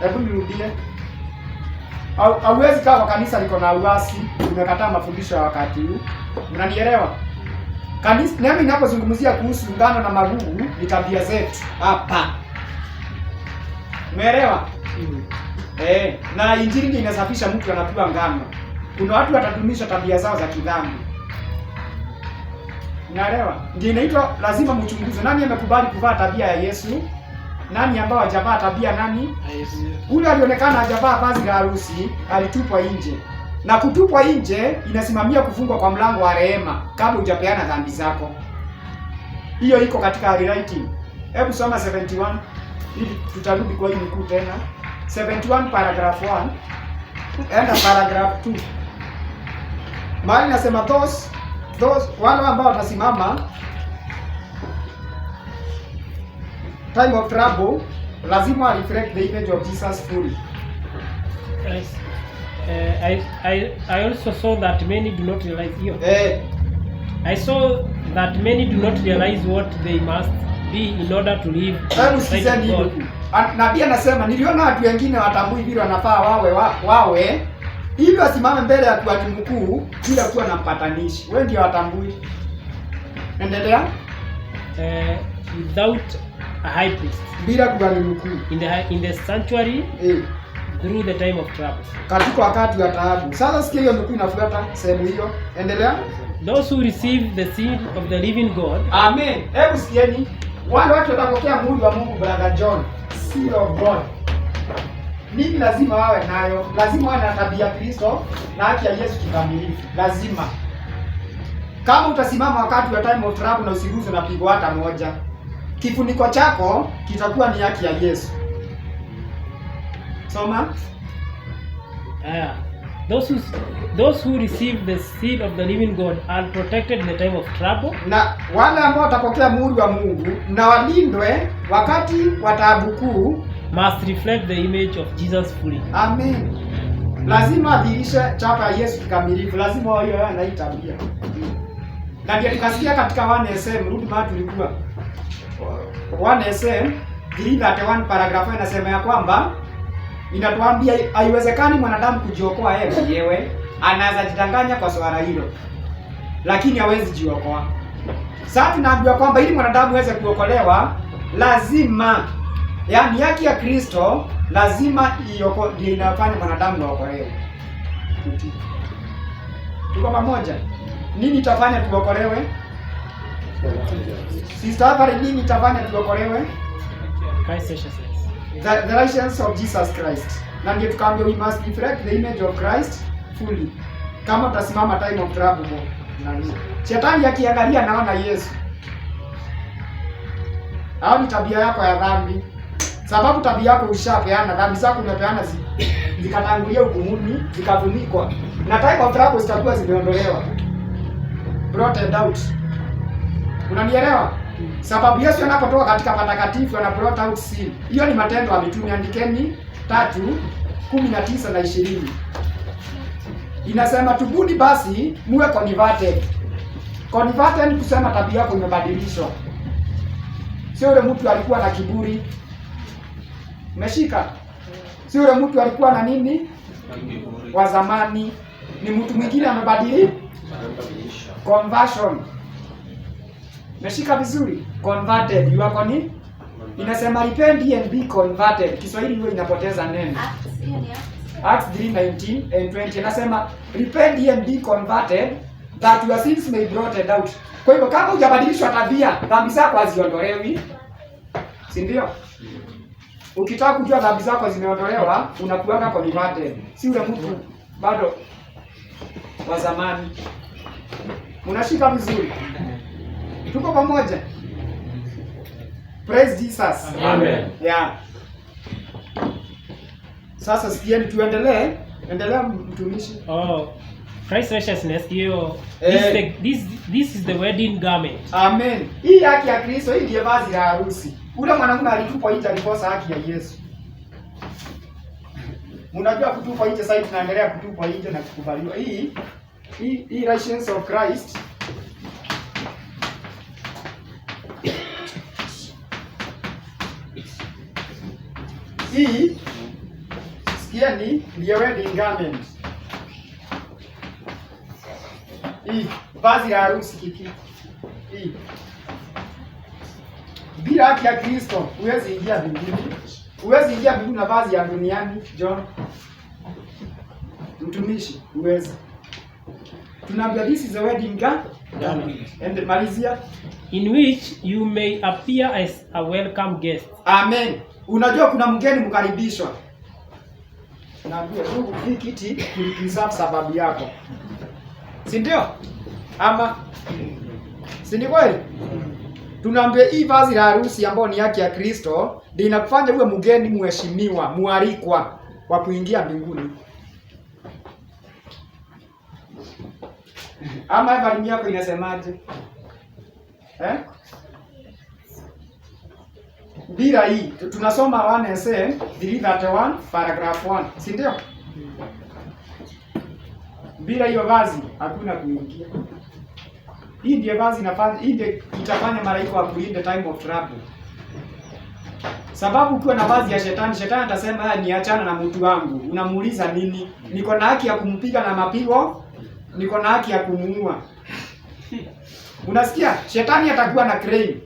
Hebu nirudie. Hauwezi kaa kwa kanisa liko na uasi, umekataa mafundisho ya wakati huu. Mnanielewa? Kanisa nami ninapozungumzia kuhusu ngano na magugu ni tabia zetu hapa. Umeelewa? Na injili ndio inasafisha mtu anakuwa ngano. Kuna watu watadumisha tabia zao za kidhambi. Unaelewa? Ndio inaitwa lazima mchunguze. Nani amekubali kuvaa tabia ya Yesu? Nani ambao hajavaa tabia nani? Yesu. Ule alionekana hajavaa vazi la harusi, alitupwa nje. Na kutupwa nje inasimamia kufungwa kwa mlango wa rehema kabla hujapeana dhambi zako. Hiyo iko katika rewriting. Hebu soma 71 ili tutarudi kwa hii mkuu tena. 71 paragraph 1 enda paragraph 2. Mahali nasema those wale ambao watasimama time of trouble lazima reflect the image of Jesus fully. Yes. I also saw that many do not realize hiyo. I saw that many do not realize what they must be in order to live. Nabii anasema niliona watu wengine watambui vile wanafaa wawe ili wasimame mbele ya kuhani mkuu bila kuwa na mpatanishi. Wewe ndio watambui. Endelea. Without a high priest. Bila kuhani mkuu. In the sanctuary. Through the time of trouble. Katika wakati wa taabu. Sasa sikia hiyo mkuu inafuata sehemu hiyo. Endelea. Those who receive the seed of the living God. Amen. Hebu sikieni. Wale watu watapokea muhuri wa Mungu, brother John. Seal of God. Nini lazima wawe nayo? Lazima wawe na tabia Kristo na haki ya Yesu kikamilifu. Lazima. Kama utasimama wakati wa time of trouble na usiguswe na pigo hata moja, kifuniko chako kitakuwa ni haki ya Yesu. Soma. Those who receive the seed of the living God are protected in the time of trouble. Na wale ambao watapokea muhuri wa Mungu na walindwe wakati wa taabu kuu must reflect the image of Jesus fully. Amen. Lazima adhirishe chapa ya Yesu kikamilifu. Lazima wao hiyo na tabia. Na ndio nikasikia katika 1SM rudi mahali tulikuwa. 1SM 331 paragraph inasema ya kwamba inatuambia haiwezekani mwanadamu kujiokoa yeye mwenyewe, anaweza jidanganya kwa swala hilo. lakini hawezi jiokoa. Sasa tunaambiwa kwamba ili mwanadamu aweze kuokolewa lazima, yaani haki ya Kristo lazima ndio inafanya mwanadamu aokolewe. Tuko pamoja? Nini itafanya tuokolewe? Sister Avari, nini itafanya tuokolewe? The righteousness of Jesus Christ. Na ndio tukaambia we must reflect the image of Christ fully. Kama tutasimama time of trouble nani? Shetani akiangalia naona Yesu. Au ni tabia yako ya dhambi. Sababu tabia yako ushapeana, dhambi zako umepeana zikatangulia hukumuni, zikavunikwa. Na time of trouble zitakuwa zimeondolewa. Brought out. Unanielewa? Sababu Yesu anapotoka katika patakatifu ana brought out sin. Hiyo ni Matendo ya Mitume, andikeni 3:19 na 20. Inasema tubuni basi muwe converted. Converted ni kusema tabia yako imebadilishwa. Sio yule mtu alikuwa na kiburi. Umeshika? Sio yule mtu alikuwa na nini? Wa zamani. Ni mtu mwingine amebadilika. Conversion. Umeshika vizuri? Converted. You are ni? Inasema repent and be converted. Kiswahili hiyo inapoteza neno. Acts 3:19 and 20 inasema repent and be converted that your sins may be blotted out. Kwa hivyo kama hujabadilishwa tabia, dhambi zako haziondolewi. Si ndio? Ukitaka kujua dhambi zako zimeondolewa, unakuanga converted. Si ule mtu bado wa zamani. Unashika vizuri? Tuko pamoja? Praise Jesus. Amen. Yeah. Sasa sikieni tuendelee. Endelea mtumishi. Christ righteousness hiyo. This is the wedding garment. Amen. Hii haki ya Kristo, hii ndiyo vazi la harusi. Ule mwanamume alitupwa nje alikosa haki ya Yesu. Mnajua kutupwa nje, sasa tunaendelea kutupwa nje na kukubaliwa. Hii righteousness of Christ. Hii sikieni ndiyo wedding garment. Hii vazi la harusi kiki. Hii bila haki ya Kristo huwezi ingia mbinguni. Huwezi ingia mbinguni na vazi ya duniani, John. Mtumishi, huwezi. Tunaambia this is a wedding garment. And malizia In which you may appear as a welcome guest. Amen. Unajua kuna mgeni mkaribishwa. Naambia ndugu, hii kiti tulikireserve sababu yako. Si ndio? Ama si ni kweli? Tunaambia hii vazi la harusi ambayo ni haki ya Kristo ndio inakufanya uwe mgeni mheshimiwa, mualikwa wa kuingia mbinguni. Ama habari yako inasemaje? Bila hii tunasoma 1 SA 331 paragraph 1, si ndio? Bila hiyo vazi hakuna kuingia. Hii ndiyo vazi inafanya, hii ndiyo itafanya malaika wa kulinda time of trouble. Sababu ukiwa na vazi ya shetani, shetani atasema haya niachana na mtu wangu. Unamuuliza nini? Niko na haki ya kumpiga na mapigo, niko na haki ya kumuua. Unasikia? Shetani atakuwa na claim.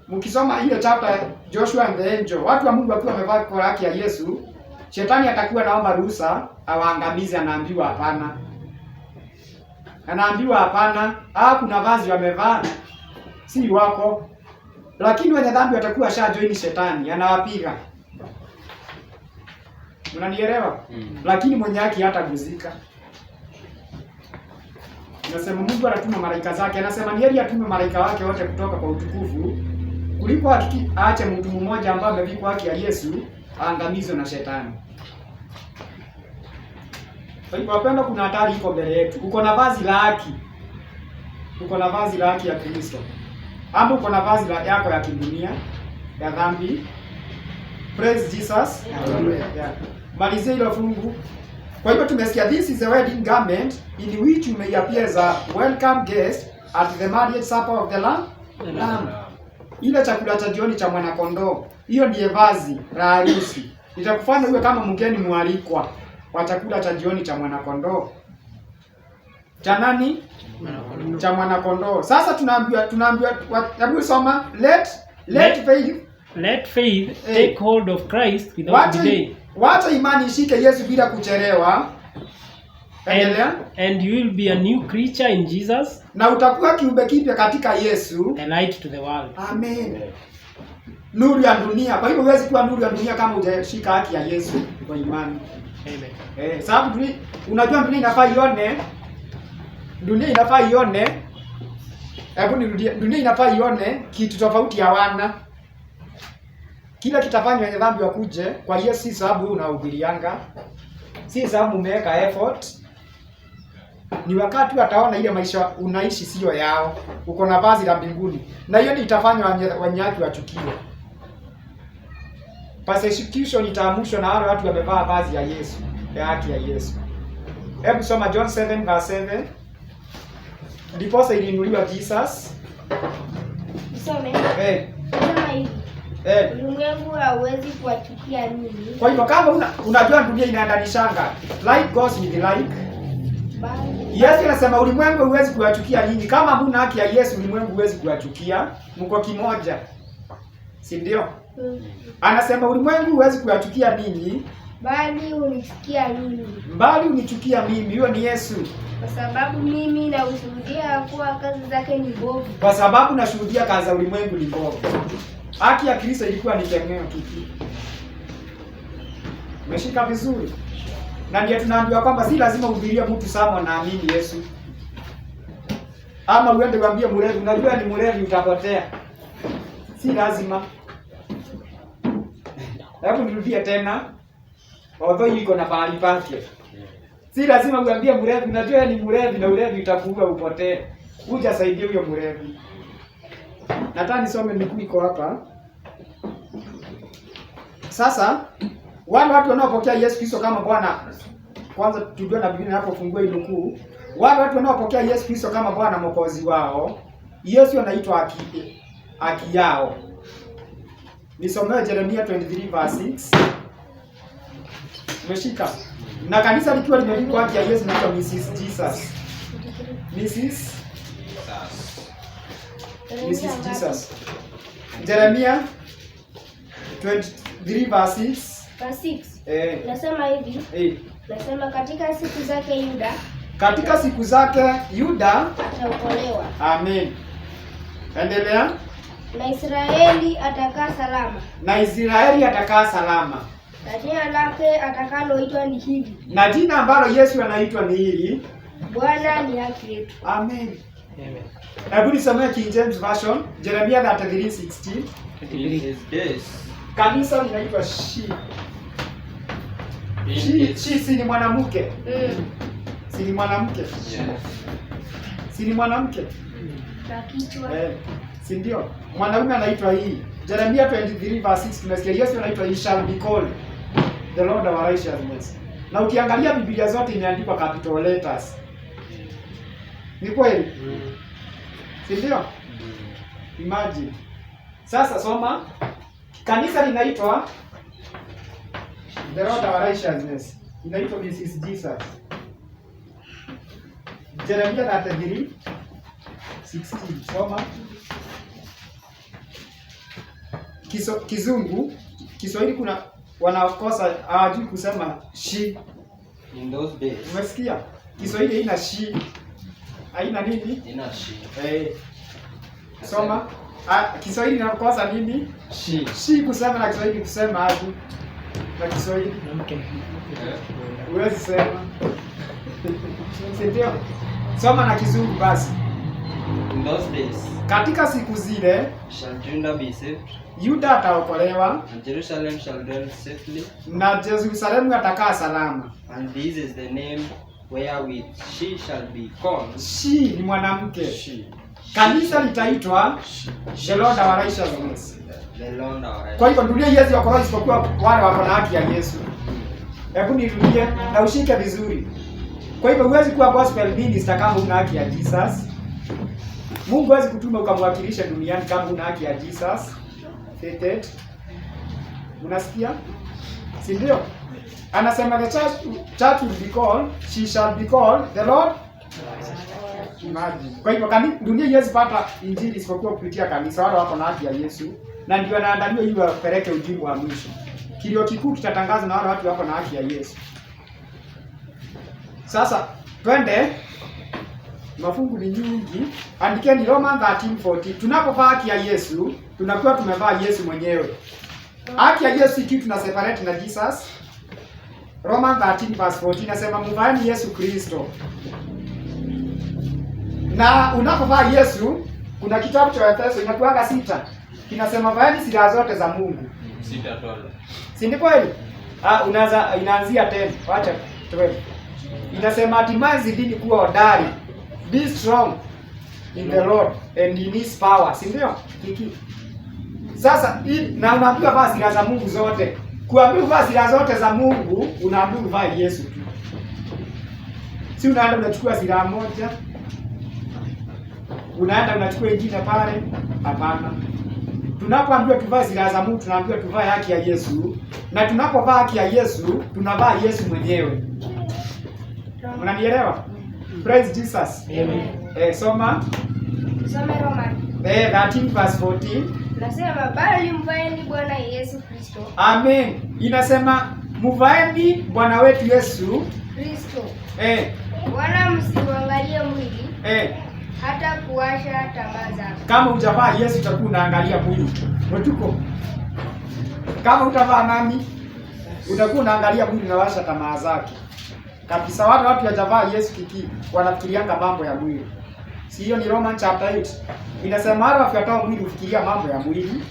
Mkisoma ile chapter Joshua and the Angel, watu wa Mungu wakiwa wamevaa kwa haki ya Yesu, shetani atakuwa naomba ruhusa awaangamize, anaambiwa hapana. Anaambiwa hapana, kuna vazi wamevaa si wako. Lakini wenye dhambi watakuwa shajoini shetani, anawapiga. Unanielewa? Lakini mwenye haki hataguzika. Nasema Mungu anatuma malaika zake, anasema ni heri atume malaika wake wote kutoka kwa utukufu kuliko aache mtu mmoja ambaye amevikwa haki ya Yesu aangamizwe na shetani. Kwa hivyo wapenda, kuna hatari iko mbele yetu. Uko na vazi la haki. Uko na vazi la haki ya Kristo. Ama uko na vazi la yako ya kidunia ya dhambi. Praise Jesus. Yeah. Malizia hilo fungu. Kwa hivyo tumesikia this is a wedding garment in which you may appear as a welcome guest at the marriage supper of the Lamb. Ile chakula cha jioni cha mwana kondoo. Hiyo ndiye vazi la harusi. Itakufanya uwe kama mgeni mwalikwa wa chakula cha jioni cha mwana kondoo. cha nani? Cha mwanakondoo. Sasa tunaambiwa hebu soma, let faith take hold of Christ without delay. Wacha imani ishike Yesu bila kuchelewa. And you will be a new creature in Jesus. Na utakuwa kiumbe kipya katika Yesu. A light to the world. Amen. Nuru ya dunia. Kwa hivyo huwezi kuwa nuru ya dunia kama hujashika haki ya Yesu kwa imani. Amen. Sababu unajua dunia inafaa ione. Dunia inafaa ione. Hebu nirudie. Dunia inafaa ione kitu tofauti ya wana. Kila kitafanywa wenye dhambi wakuje kwa Yesu, si sababu unahubirianga. Si sababu umeweka effort. Ni wakati wataona ile maisha unaishi sio yao. Uko na vazi la mbinguni. Na hiyo itafanywa wenye haki wachukiwe. Persecution itaamushwa na wale watu wamevaa vazi ya Yesu, ya haki ya Yesu. Hebu soma John 7:7. Ndiposa iliinuliwa Jesus. Usome. Sema hivi. Ulimwengu hauwezi kuwachukia nini. Kwa hivyo kama unajua dunia inaendanishanga, like goes with like. Yesu anasema ulimwengu huwezi kuwachukia nyinyi. Kama huna haki ya Yesu, ulimwengu huwezi kuwachukia. Mko kimoja. Si ndio? Anasema ulimwengu huwezi kuwachukia ninyi, bali unichukia mimi. Bali unichukia mimi. Hiyo ni Yesu. Kwa sababu mimi nashuhudia kuwa kazi zake ni mbovu. Kwa sababu nashuhudia kazi za ulimwengu ni mbovu. Haki ya Kristo ilikuwa ni kemeo kipi? Umeshika vizuri? Na ndio tunaambiwa kwamba si lazima uhubirie mtu sama na amini Yesu. Ama uende uambie mlevi, unajua ni mlevi utapotea. Si lazima. Hebu nirudie tena. Although iko na bahali pake. Si lazima uambie mlevi, unajua ni mlevi na ulevi utakuua upotee. Kuja saidia huyo mlevi. Nataka nisome miguu iko hapa. Sasa wale watu wanaopokea Yesu Kristo kama Bwana, kwanza tujue na Biblia inapofungua ile nukuu, wale watu wanaopokea Yesu Kristo kama Bwana Mwokozi wao, Yesu anaitwa haki yao. Nisomee Yeremia 23:6. Umeshika? Na kanisa likiwa limevikwa haki ya Yesu inaitwa Mrs. Jesus. Mrs. Jesus. Yeremia 23:6. Nasema hivi. Nasema katika siku zake Yuda. Katika siku zake Yuda ataokolewa. Amen. Endelea. Na Israeli atakaa salama. Na Israeli atakaa salama. Na jina lake atakaloitwa ni hili. Na jina ambalo Yesu anaitwa ni hili. Bwana ni haki yetu. Amen. Amen. Hebu nisomee King James Version, Jeremiah 33:16. Kanisa linaitwa she. She si ni mwanamke. Si ni mwanamke. Si ni mwanamke. Kichwa. Si ndio? Mwanaume anaitwa hii. Jeremiah 23:6 tunasikia Yesu anaitwa he shall be called the Lord our righteousness. Na ukiangalia Biblia zote imeandikwa capital letters. Ni kweli? Si ndio? Imagine. Sasa soma. Kanisa linaitwa the Lord our righteousness. Inaitwa Mrs. Jesus. Jeremiah 33:16. Soma. Kizungu, Kiswahili kuna wanakosa hawajui kusema she. In those days. Umesikia? Kiswahili haina she. Haina nini? Ina she. Soma. Kiswahili inakosa nini? She. She kusema na Kiswahili kusema aje? Na Kiswahili. Huwezi sema. Ndio. Soma na Kizungu basi. In those days. Katika siku zile shall Judah be saved. Yuda ataokolewa. And Jerusalem shall dwell safely. Na Jerusalemu atakaa salama. And this is the name wherewith she shall be called. She ni mwanamke. Kanisa litaitwa the Lord our righteousness. The Lord our righteousness. Kwa hivyo dunia hizi wako isipokuwa wale wako na haki ya Yesu. Hebu nirudie na ushike vizuri. Kwa hivyo huwezi kuwa gospel minister kama una haki ya Jesus. Mungu hawezi kutuma ukamwakilisha duniani kama una haki ya Jesus. Fated. Unasikia? Si ndio? Anasema the church will be called, she shall be called the Lord Imagine. Kwa hivyo dunia haiwezi pata injili isipokuwa kupitia kanisa, wale wako na haki ya Yesu, na ndio anaandaliwa ili wapeleke ujumbe wa mwisho. Kilio kikuu kitatangazwa na wale watu wako na haki ya Yesu. Sasa twende, mafungu ni nyingi. Andikeni Romans 13:40. Tunapovaa haki ya Yesu, tunakuwa tumevaa Yesu mwenyewe. Haki ya Yesu kitu tuna separate na Jesus. Romans 13:40 inasema mvaeni Yesu Kristo. Na unapovaa Yesu, kuna kitabu cha Efeso inakuanga 6. Kinasema vaeni silaha zote za Mungu. 6:12. Si ndio kweli? Inaanzia 10. Acha 12. Inasema hatimaye zidini kuwa hodari. Be strong in the Lord and in his power. Si ndio? Sasa na unaambiwa vaa silaha za Mungu zote. Kuambiwa vaa silaha zote za Mungu, unaambiwa vaa Yesu tu. Si unaenda unachukua silaha moja, unaenda unachukua ingine pale. Hapana. Tunapoambiwa tuvae silaha za Mungu, tunaambiwa tuvae haki ya Yesu, na tunapovaa haki ya Yesu, tunavaa Yesu mwenyewe. Unanielewa? Praise Jesus. Amen. Soma Romans 13:14. nasema bali mvaeni Bwana Yesu Kristo. Amen. Inasema mvaeni Bwana wetu Yesu Kristo. Wala msiangalie mwili. Hata kuwasha tamaa zako. Kama hujavaa Yesu utakuwa unaangalia mwili. Mtuko. Kama utavaa nani? Utakuwa unaangalia mwili na washa tamaa zake. Kabisa watu hawajavaa Yesu wanafikirianga mambo ya mwili. Si hiyo ni Romans chapter 8. Inasema wale wafuatao mwili ufikiria mambo ya mwili.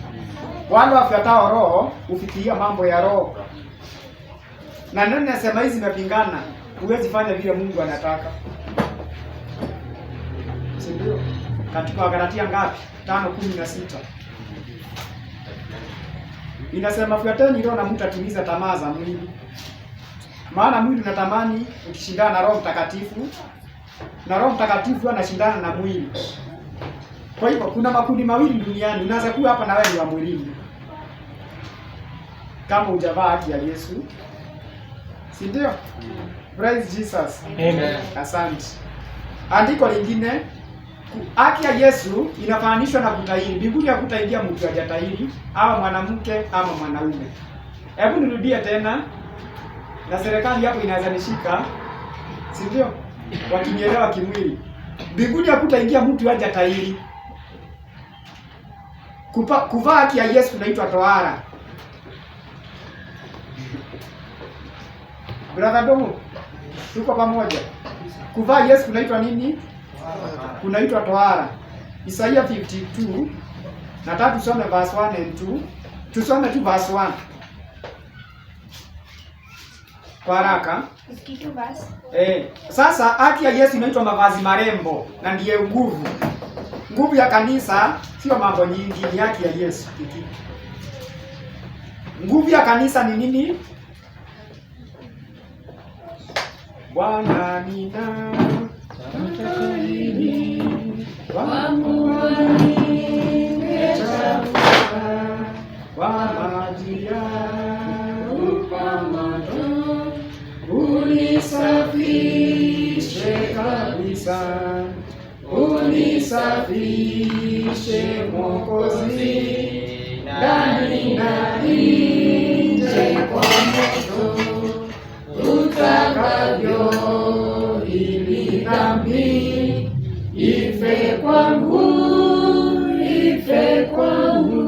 Wale wafuatao roho ufikiria mambo ya roho. Na nani nasema hizi zimepingana? Huwezi fanya vile Mungu anataka. Si ndio? Katika Wagalatia ngapi? 5:16. Inasema fuateni roho na mtatimiza tamaa za mwili. Maana mwili unatamani ukishindana na Roho Mtakatifu, na Roho Mtakatifu anashindana na mwili. Kwa hivyo kuna makundi mawili duniani. Unaweza kuwa hapa na wewe ni wa mwilini, kama hujavaa haki ya Yesu. Si ndio? Praise Jesus. Amen. Asante. Andiko lingine, haki ya Yesu inafananishwa na kutahiri. Mbinguni hakutaingia mtu hajatahiri, au mwanamke ama mwanaume. Hebu nirudie tena. Na serikali hapo inaweza nishika. Si ndio? Wakinielewa kimwili. Mbinguni hakutaingia mtu hajatahiri. Kuvaa haki ya Yesu kunaitwa tohara. Brother Domo, tuko pamoja. Kuvaa Yesu kunaitwa nini? Kunaitwa tohara. Isaia 52. Nataka tusome verse 1 and 2. Tusome tu verse 1. Kwa haraka. Sasa haki ya Yesu inaitwa mavazi marembo na ndiye nguvu. Nguvu ya kanisa sio mambo nyingi, ni haki ya Yesu. Nguvu ya kanisa ni nini? Bwana nina mtakatifu wangu wa majia upamano unisafishe kabisa, unisafishe Mwokozi ndani na nje kwa moto utakavyo, ili dhambi ife kwangu, ife kwangu.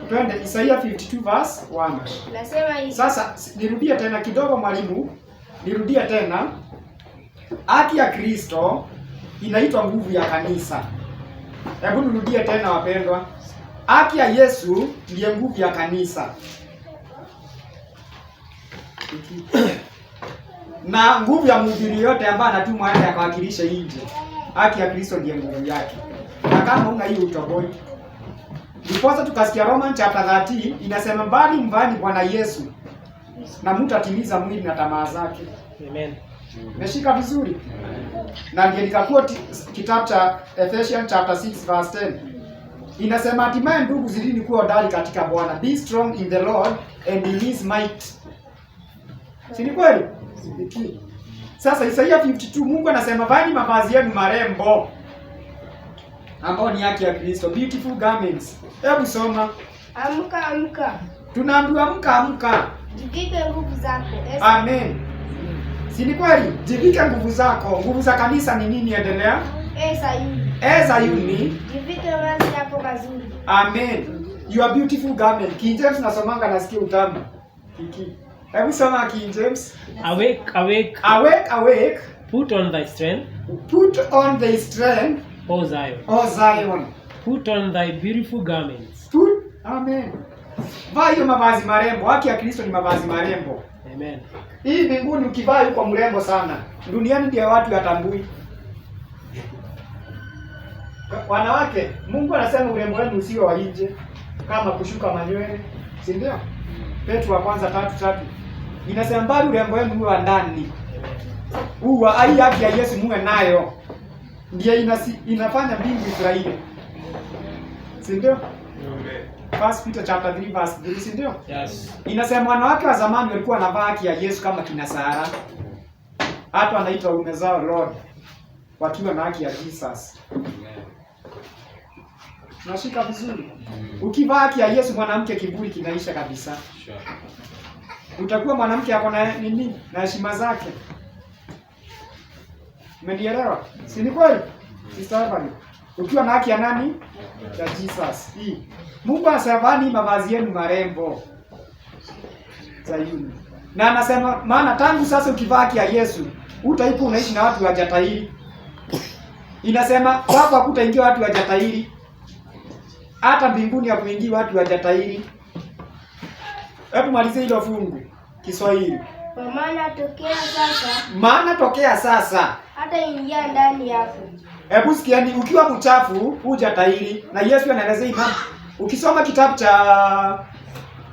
Twende Isaia 52 verse 1. Nasema hivi. Sasa nirudie tena kidogo mwalimu. Nirudie tena. Haki ya Kristo inaitwa nguvu ya kanisa. Hebu nirudie tena wapendwa. Haki ya Yesu ndiye nguvu ya kanisa. Na nguvu ya mhubiri yote ambaye anatumwa aende akawakilishe nje. Haki ya Kristo ndiye nguvu yake. Na kama una hiyo utoboi. Ndiposa tukasikia Romans chapter 13 inasema bali mvaeni Bwana Yesu na mtatimiza mwili na tamaa zake. Amen. Umeshika vizuri? Na ndiye nikakuwa kitabu cha Ephesians chapter 6 verse 10. Inasema hatimaye ndugu zidini kuwa hodari katika Bwana. Be strong in the Lord and in his might. Si ni kweli? Sasa Isaia 52 Mungu anasema vaeni mavazi yenu marembo ambao ni haki ya Kristo, beautiful garments. Hebu soma. Amka, amka. Tunaambiwa amka. Jivike nguvu zako. Amen. Si ni kweli? Jivike nguvu zako. Nguvu za kanisa ni nini? Endelea. Sayuni. Jivike vazi yako mazuri. Amen. Your beautiful garment. King James nasomanga nasikia utamu. Kiki. Hebu soma King James. Awake, awake. Awake, awake. Put on thy strength. Put on thy strength. O Zion. O Zion. Put on thy beautiful garments. Amen. Vaa hiyo mavazi marembo. Haki ya Kristo ni mavazi marembo. Amen. Hii mbinguni ukivaa yuko mrembo sana. Duniani ndio watu watambui. Wanawake, Mungu anasema urembo wenu usio wa nje kama kushuka manywele, si ndio? Petro wa kwanza 3:3. Inasema bali urembo wenu uwe wa ndani. Hii haki ya Yesu muwe nayo. Ndiye inafanya mbingu ifurahie. Si ndio? First Peter chapter 3 verse 3, si ndio? Yes. Inasema wanawake wa zamani walikuwa wanavaa haki ya Yesu kama kina Sara. Hata wanaitwa ume zao Lord. Wakiwa na haki ya Jesus. Tunashika vizuri. Ukivaa haki ya Yesu mwanamke kiburi kinaisha kabisa. Sure. Utakuwa mwanamke ako na nini? Na heshima zake. Umenielewa? Si ni kweli? Sister, ukiwa na haki ya nani? Ya Jesus. Mungu anasema mavazi yenu marembo. Sayuni. Na anasema maana tangu sasa ukivaa haki ya Yesu, utaiko unaishi na watu wajatahiri. Inasema hapo hakutaingia watu wajatahiri. Hata mbinguni hakuingia watu wajatahiri. Hebu malize hilo fungu Kiswahili. Kwa maana tokea sasa hata ingia ndani yako. Hebu sikiani, ukiwa mchafu hujatahiri, na Yesu anaelezea imani. Ukisoma kitabu cha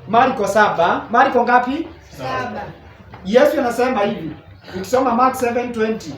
Marko 7, Marko ngapi? 7. Yesu anasema hivi. Ukisoma Mark 7:20,